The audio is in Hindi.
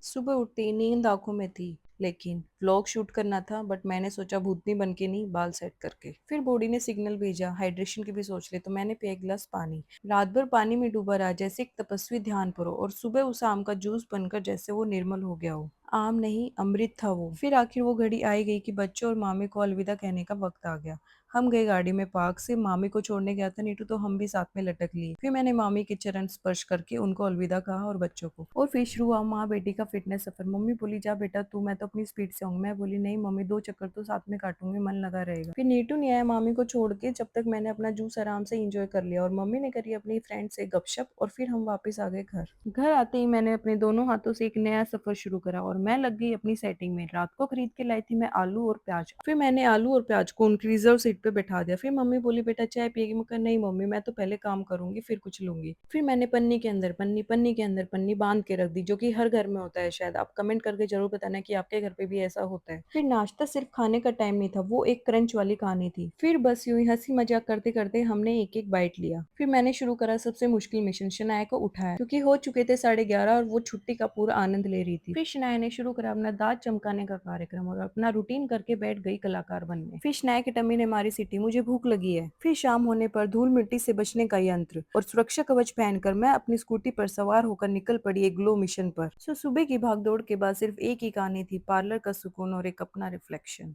सुबह उठते ही नींद आंखों में थी, लेकिन व्लॉग शूट करना था। बट मैंने सोचा भूतनी बन के नहीं, बाल सेट करके। फिर बॉडी ने सिग्नल भेजा, हाइड्रेशन की भी सोच ले, तो मैंने पिया एक गिलास पानी। रात भर पानी में डूबा रहा, जैसे एक तपस्वी ध्यान पर हो, और सुबह उस आम का जूस बनकर जैसे वो निर्मल हो गया हो। आम नहीं, अमृत था वो। फिर आखिर वो घड़ी आई गई कि बच्चों और मामी को अलविदा कहने का वक्त आ गया। हम गए गाड़ी में पार्क से, मामी को छोड़ने गया था नीटू, तो हम भी साथ में लटक लिए। फिर मैंने मामी के चरण स्पर्श करके उनको अलविदा कहा और बच्चों को। और फिर शुरू हुआ माँ बेटी का फिटनेस सफर। मम्मी बोली जा बेटा तू, मैं तो अपनी स्पीड से आऊंगी। मैं बोली नहीं मम्मी, 2 चक्कर तो साथ में काटूंगी, मन लगा रहेगा। फिर नीटू नहीं आया मामी को छोड़ के, जब तक मैंने अपना जूस आराम से इंजॉय कर लिया और मम्मी ने करी अपनी फ्रेंड से गपशप, और फिर हम वापस आ गए घर। घर आते ही मैंने अपने दोनों हाथों से एक नया सफर शुरू करा और मैं लग गई अपनी सेटिंग में। रात को खरीद के लाई थी मैं आलू और प्याज। फिर मैंने आलू और प्याज को उनकी रिजर्व सीट पे बैठा दिया। फिर मम्मी बोली बेटा चाय पिएगी? मैं कहा नहीं मम्मी, मैं तो पहले काम करूंगी फिर कुछ लूंगी। फिर मैंने पन्नी के अंदर पन्नी, पन्नी के अंदर पन्नी बांध के रख दी, जो कि हर घर में होता है। शायद आप कमेंट करके जरूर बताना कि आपके घर पे भी ऐसा होता है। फिर नाश्ता सिर्फ खाने का टाइम नहीं था, वो एक क्रंच वाली कहानी थी। फिर बस यूं ही हंसी मजाक करते करते हमने एक एक बाइट लिया। फिर मैंने शुरू करा सबसे मुश्किल मिशन, शनाया को उठाया, क्योंकि हो चुके थे 11:30 और वो छुट्टी का पूरा आनंद ले रही थी। फिर शनाया ने शुरू करा अपना दांत चमकाने का कार्यक्रम और अपना रूटीन करके बैठ गई कलाकार बनने। फिर शनाया की टम्मी ने मारी सीटी, मुझे भूख लगी है। फिर शाम होने पर धूल मिट्टी से बचने का यंत्र और सुरक्षा कवच पहनकर मैं अपनी स्कूटी पर सवार होकर निकल पड़ी एक ग्लो मिशन पर। सुबह की भागदौड़ के बाद सिर्फ एक ही कहानी थी, पार्लर का सुकून और एक अपना रिफ्लेक्शन।